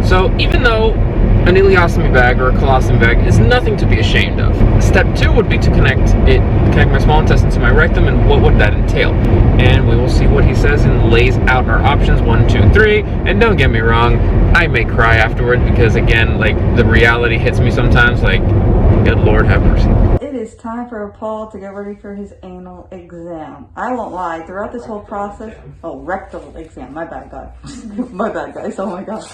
So even though an ileostomy bag or a colostomy bag is nothing to be ashamed of, step 2 would be to connect my small intestine to my rectum, and what would that entail? And we will see what he says and lays out our options 1, 2, 3. And don't get me wrong, I may cry afterward because, again, like, the reality hits me sometimes, like, good Lord have mercy. It is time for Paul to get ready for his anal exam. I won't lie, throughout this whole process, rectal exam, my bad guys. My bad guys, oh my god.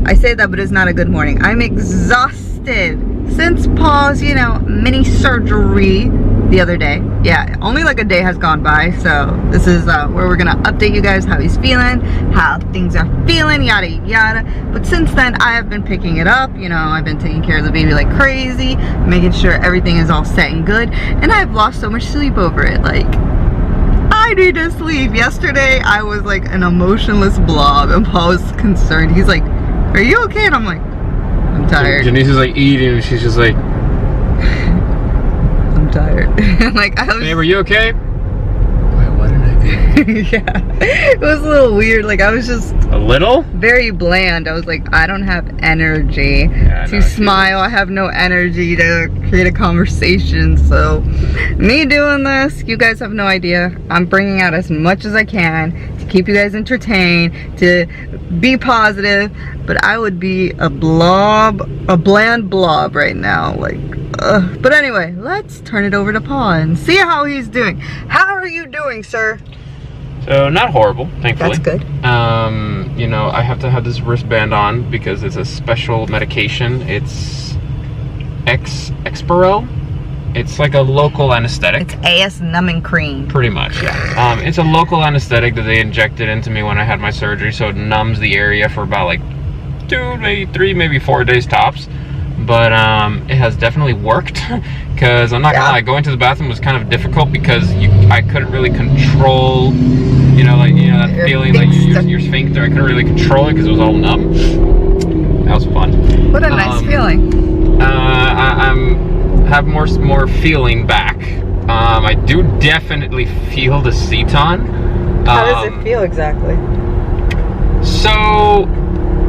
I say that, but it's not a good morning. I'm exhausted since Paul's, mini surgery the other day. Yeah, only like a day has gone by, so this is where we're gonna update you guys how he's feeling, how things are feeling, yada yada. But since then, I have been picking it up. I've been taking care of the baby like crazy, making sure everything is all set and good, and I've lost so much sleep over it. Like, I need to sleep. Yesterday, I was like an emotionless blob, and Paul was concerned. He's like, "Are you okay?" And I'm like, "I'm tired." Janice is like eating, and she's just like, "I'm tired." Like, I was. "Babe, are you okay?" Wait, what did I do? Yeah, it was a little weird. Like, I was just a little very bland. I was like, I don't have energy to smile. I have no energy to create a conversation. So, me doing this, you guys have no idea. I'm bringing out as much as I can to keep you guys entertained, to be positive. But I would be a bland blob right now. Like, but anyway, let's turn it over to Paul and see how he's doing. How are you doing, sir? So, not horrible, thankfully. That's good. I have to have this wristband on because it's a special medication. It's Exparel. It's like a local anesthetic. It's AS numbing cream. Pretty much, yeah. It's a local anesthetic that they injected into me when I had my surgery, so it numbs the area for about like 2, maybe 3, maybe 4 days tops. But it has definitely worked, because I'm not gonna lie, going to the bathroom was kind of difficult because I couldn't really control, that feeling like your sphincter. I couldn't really control it because it was all numb. That was fun. What a nice feeling. I'm have more feeling back. I do definitely feel the seton. How does it feel exactly? So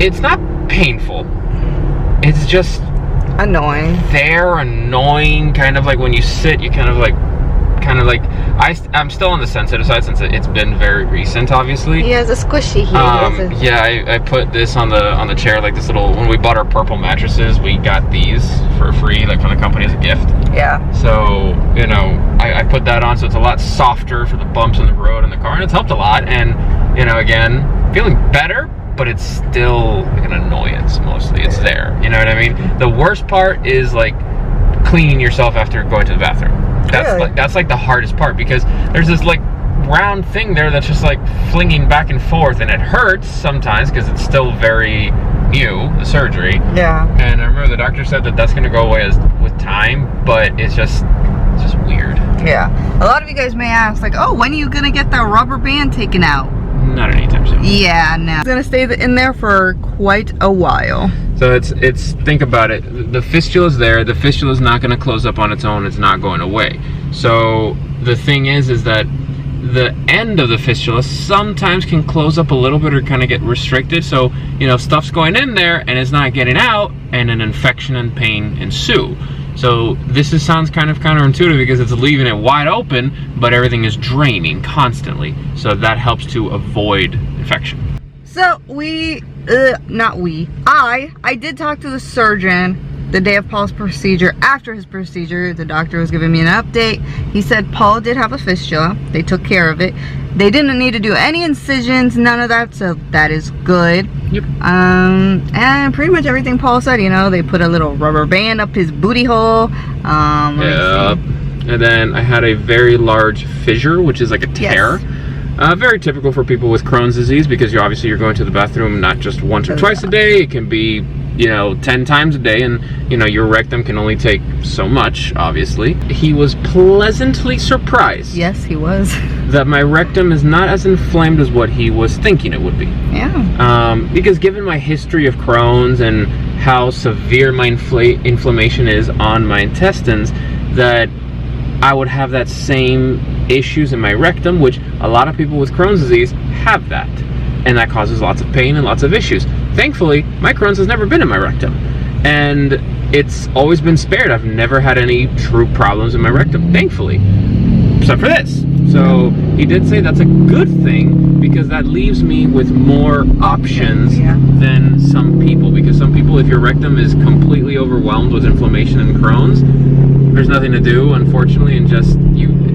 it's not painful. It's just annoying. Annoying, kind of like when you sit, you kind of like I'm still on the sensitive side since it's been very recent, obviously. He has a squishy here. Yeah, I put this on the chair, like this little, when we bought our purple mattresses, we got these for free, like from the company as a gift. Yeah. So, I put that on, so it's a lot softer for the bumps in the road in the car, and it's helped a lot. And, again, feeling better, but it's still like an annoyance mostly. It's there, you know what I mean? The worst part is like cleaning yourself after going to the bathroom. That's like the hardest part, because there's this like round thing there that's just like flinging back and forth, and it hurts sometimes because it's still very new, the surgery. Yeah. And I remember the doctor said that that's going to go away with time, but it's just weird. Yeah. A lot of you guys may ask, like, oh, when are you going to get that rubber band taken out? Not anytime soon. Yeah, no. It's gonna stay in there for quite a while. So it's think about it. The fistula is there. The fistula is not gonna close up on its own. It's not going away. So the thing is that the end of the fistula sometimes can close up a little bit or kind of get restricted. So, stuff's going in there and it's not getting out, and an infection and pain ensue. So this sounds kind of counterintuitive because it's leaving it wide open, but everything is draining constantly. So that helps to avoid infection. So I did talk to the surgeon the day of Paul's procedure. After his procedure, the doctor was giving me an update. He said Paul did have a fistula. They took care of it. They didn't need to do any incisions, none of that, so that is good. Yep. And pretty much everything Paul said, you know, they put a little rubber band up his booty hole. Yep. And then I had a very large fissure, which is like a tear. Yes. Very typical for people with Crohn's disease, because you're going to the bathroom not just once or twice a day. It can be, you know, 10 times a day, and you know, your rectum can only take so much, obviously. He was pleasantly surprised. Yes, he was. That my rectum is not as inflamed as what he was thinking it would be. Yeah. Because given my history of Crohn's and how severe my inflammation is on my intestines, that I would have that same issues in my rectum, which a lot of people with Crohn's disease have that. And that causes lots of pain and lots of issues. Thankfully, my Crohn's has never been in my rectum. And it's always been spared. I've never had any true problems in my rectum, thankfully. Except for this. So he did say that's a good thing, because that leaves me with more options than some people. Because some people, if your rectum is completely overwhelmed with inflammation and Crohn's, there's nothing to do, unfortunately, and just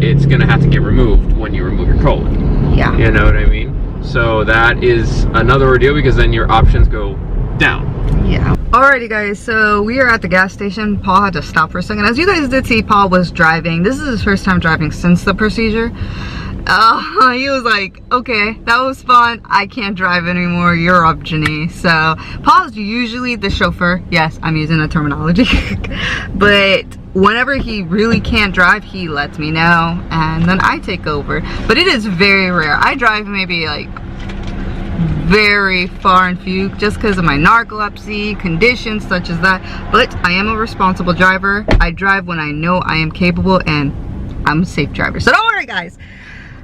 it's gonna have to get removed when you remove your colon. Yeah. You know what I mean? So that is another ordeal, because then your options go down. Yeah. Alrighty guys, so we are at the gas station. Paul had to stop for a second. As you guys did see, Paul was driving. This is his first time driving since the procedure. He was like, okay, that was fun. I can't drive anymore. You're up, Janae. So Paul's usually the chauffeur. Yes, I'm using the terminology. But whenever he really can't drive, he lets me know, and then I take over. But it is very rare. I drive maybe like very far and few, just because of my narcolepsy, conditions such as that. But I am a responsible driver. I drive when I know I am capable, and I'm a safe driver. So don't worry guys,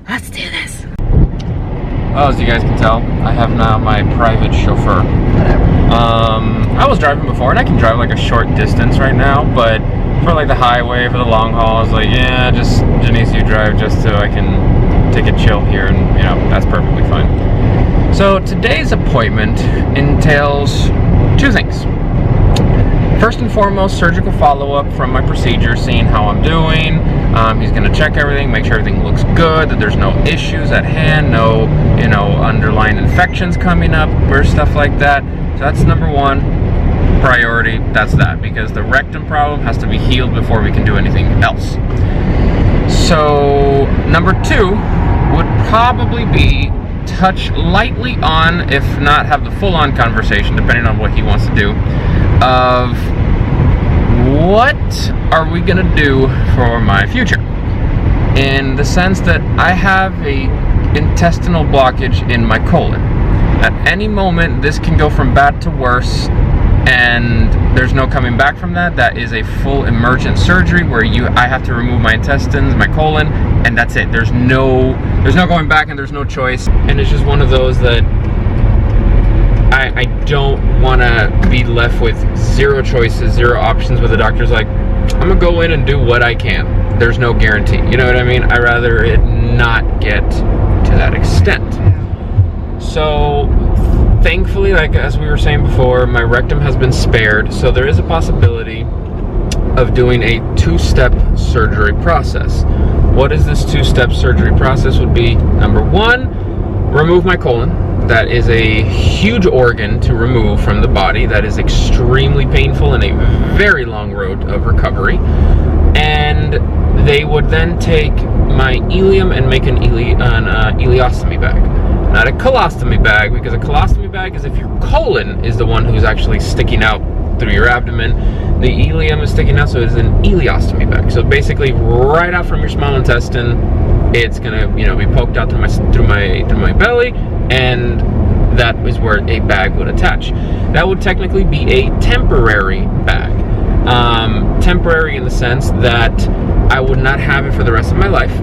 let's do this. Well, as you guys can tell, I have now my private chauffeur. Whatever. I was driving before, and I can drive like a short distance right now, but for like the highway, for the long haul, I was like, yeah, just Janice, you drive, just so I can take a chill here, and you know, that's perfectly fine. So today's appointment entails two things. First and foremost, surgical follow-up from my procedure, seeing how I'm doing. He's going to check everything, make sure everything looks good, that there's no issues at hand, no, you know, underlying infections coming up or stuff like that. So that's number one priority. That's that, because the rectum problem has to be healed before we can do anything else. So number two would probably be touch lightly on, if not have the full-on conversation, depending on what he wants to do, of what are we gonna do for my future, in the sense that I have a intestinal blockage in my colon. At any moment this can go from bad to worse, and there's no coming back from that. That is a full emergent surgery where I have to remove my intestines, my colon, and that's it. There's no going back, and there's no choice. And it's just one of those that I don't want to be left with zero choices, zero options, where the doctor's like, I'm gonna go in and do what I can. There's no guarantee. You know what I mean? I'd rather it not get to that extent. So thankfully, like as we were saying before, my rectum has been spared, so there is a possibility of doing a two-step surgery process. What is this two-step surgery process? Would be, number one, remove my colon. That is a huge organ to remove from the body. That is extremely painful and a very long road of recovery. And they would then take my ileum and make an ileostomy bag. Not a colostomy bag, because a colostomy bag is if your colon is the one who's actually sticking out through your abdomen. The ileum is sticking out, so it's an ileostomy bag. So basically, right out from your small intestine, it's gonna, you know, be poked out through my belly, and that is where a bag would attach. That would technically be a temporary bag. Temporary in the sense that I would not have it for the rest of my life.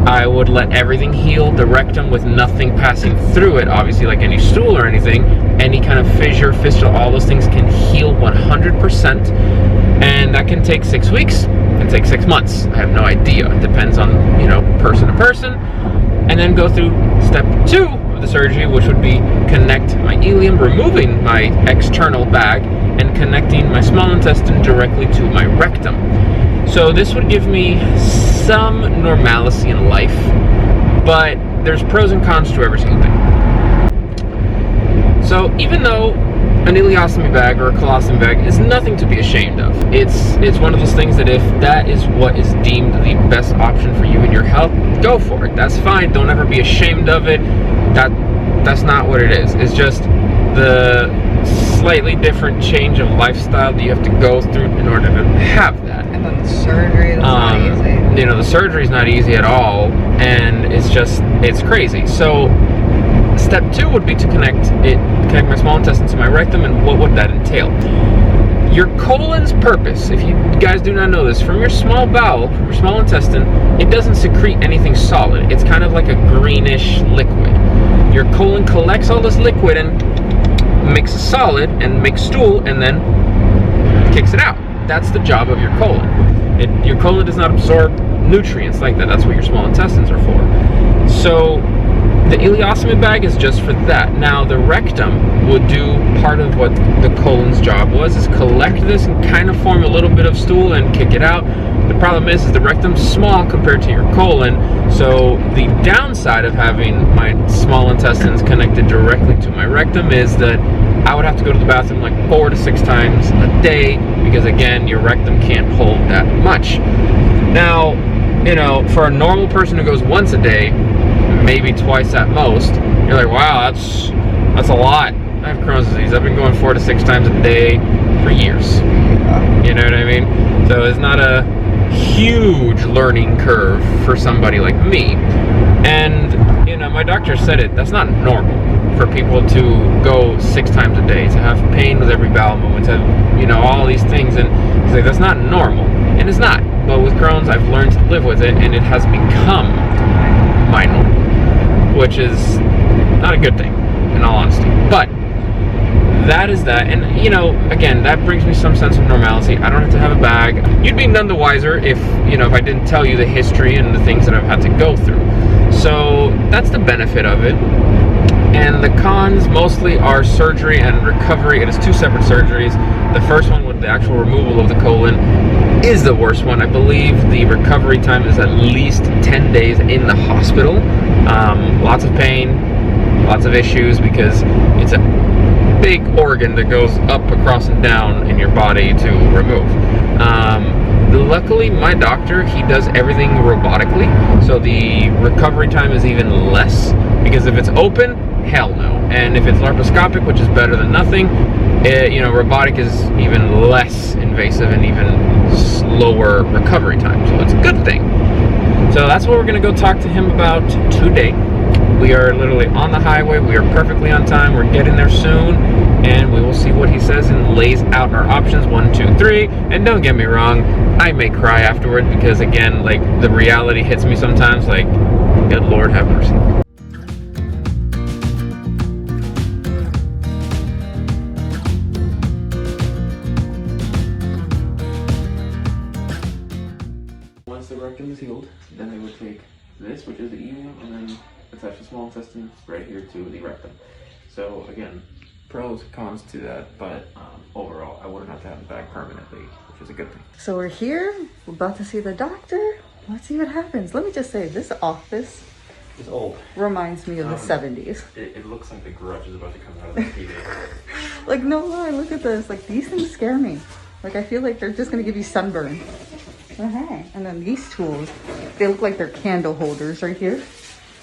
I would let everything heal, the rectum, with nothing passing through it, obviously, like any stool or anything. Any kind of fissure, fistula, all those things can heal 100%. And that can take 6 weeks, can take 6 months. I have no idea. It depends on, you know, person to person. And then go through step 2 of the surgery, which would be connect my ileum, removing my external bag, and connecting my small intestine directly to my rectum. So this would give me some normalcy in life, but there's pros and cons to every single thing. So even though an ileostomy bag or a colostomy bag is nothing to be ashamed of, it's one of those things that if that is what is deemed the best option for you and your health, go for it. That's fine. Don't ever be ashamed of it. That's not what it is. It's just the slightly different change of lifestyle that you have to go through in order to have that. And then the surgery, that's not easy. You know, the surgery is not easy at all, and it's crazy. So step 2 would be to connect my small intestine to my rectum, and what would that entail? Your colon's purpose, if you guys do not know this, from your small bowel, from your small intestine, it doesn't secrete anything solid. It's kind of like a greenish liquid. Your colon collects all this liquid and makes a solid and makes stool and then kicks it out. That's the job of your colon. Your colon does not absorb nutrients like that. That's what your small intestines are for. So the ileostomy bag is just for that. Now the rectum would do part of what the colon's job was, is collect this and kind of form a little bit of stool and kick it out. The problem is the rectum's small compared to your colon, so the downside of having my small intestines connected directly to my rectum is that I would have to go to the bathroom like 4 to 6 times a day, because again, your rectum can't hold that much. Now, you know, for a normal person who goes once a day, maybe twice at most, you're like, wow, that's a lot. I have Crohn's disease. I've been going 4 to 6 times a day for years. You know what I mean? So it's not a huge learning curve for somebody like me. And, you know, my doctor said that's not normal for people to go 6 times a day, to have pain with every bowel movement, to have, you know, all these things. And he's like, that's not normal. And it's not. But with Crohn's, I've learned to live with it, and it has become my norm, which is not a good thing, in all honesty. But that is that. And, you know, again, that brings me some sense of normalcy. I don't have to have a bag. You'd be none the wiser if, you know, if I didn't tell you the history and the things that I've had to go through. So that's the benefit of it. And the cons mostly are surgery and recovery. It is 2 separate surgeries. The first one with the actual removal of the colon is the worst one. I believe the recovery time is at least 10 days in the hospital. Lots of pain, lots of issues, because it's a big organ that goes up, across, and down in your body to remove. Luckily, my doctor, he does everything robotically, so the recovery time is even less, because if it's open, hell no. And if it's laparoscopic, which is better than nothing, you know, robotic is even less invasive and even slower recovery time, so it's a good thing. So that's what we're going to go talk to him about today. We are literally on the highway. We are perfectly on time. We're getting there soon, and we will see what he says and lays out our options 1, 2, 3. And don't get me wrong, I may cry afterward, because again, like, the reality hits me sometimes, like, good Lord have mercy. Once the rectum is healed, then they would take this, which is the ileum, and then attach the small intestine right here to the rectum. So again, pros, cons to that, but overall, I wouldn't have to have the bag permanently, which is a good thing. So we're here, we're about to see the doctor. Let's see what happens. Let me just say, this office It's old. reminds me of the 70s. It looks like the Grudge is about to come out of the TV. Like, no lie, look at this. Like, these things scare me. Like, I feel like they're just gonna give you sunburn. And then these tools, they look like they're candle holders right here.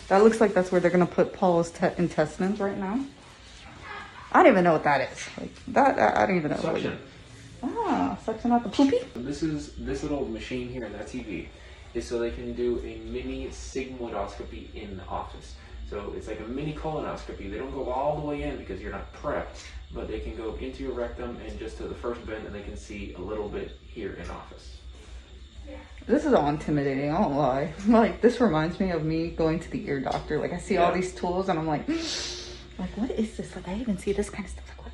That looks like that's where they're gonna put Paul's intestines right now. I don't even know what that is. Like that, I don't even know. Suction. Ah, suction out the poopy. This little machine here in that TV is so they can do a mini sigmoidoscopy in the office. So it's like a mini colonoscopy. They don't go all the way in because you're not prepped, but they can go into your rectum and just to the first bend, and they can see a little bit here in office. This is all intimidating, I won't lie. Like, this reminds me of me going to the ear doctor. Like, I see all these tools and I'm like, what is this? Like, I even see this kind of stuff. Like,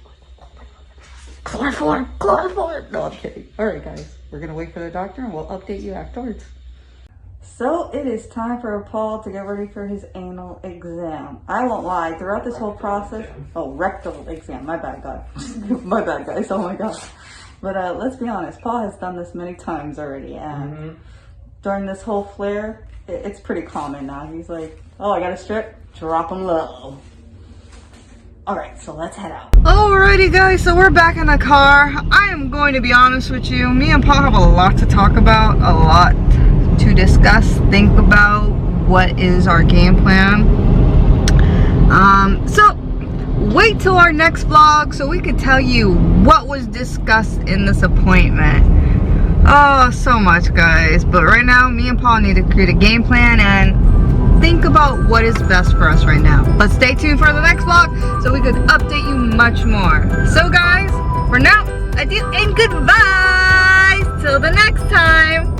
Chloroform, chloroform. No, I'm kidding. All right, guys, we're gonna wait for the doctor and we'll update you afterwards. So it is time for Paul to get ready for his anal exam. I won't lie, throughout this whole process, rectal exam, my bad, guys. My bad, guys, oh my God. But let's be honest, Paul has done this many times already, and during this whole flare, it's pretty common now. He's like, oh, I got a strip, drop him low. All right, so let's head out. Alrighty, guys, so we're back in the car. I am going to be honest with you, me and Paul have a lot to talk about, a lot to discuss, think about. What is our game plan? So wait till our next vlog so we could tell you what was discussed in this appointment. Oh, so much, guys. But right now, me and Paul need to create a game plan and think about what is best for us right now. But stay tuned for the next vlog so we could update you much more. So guys, for now, adieu and goodbye till the next time.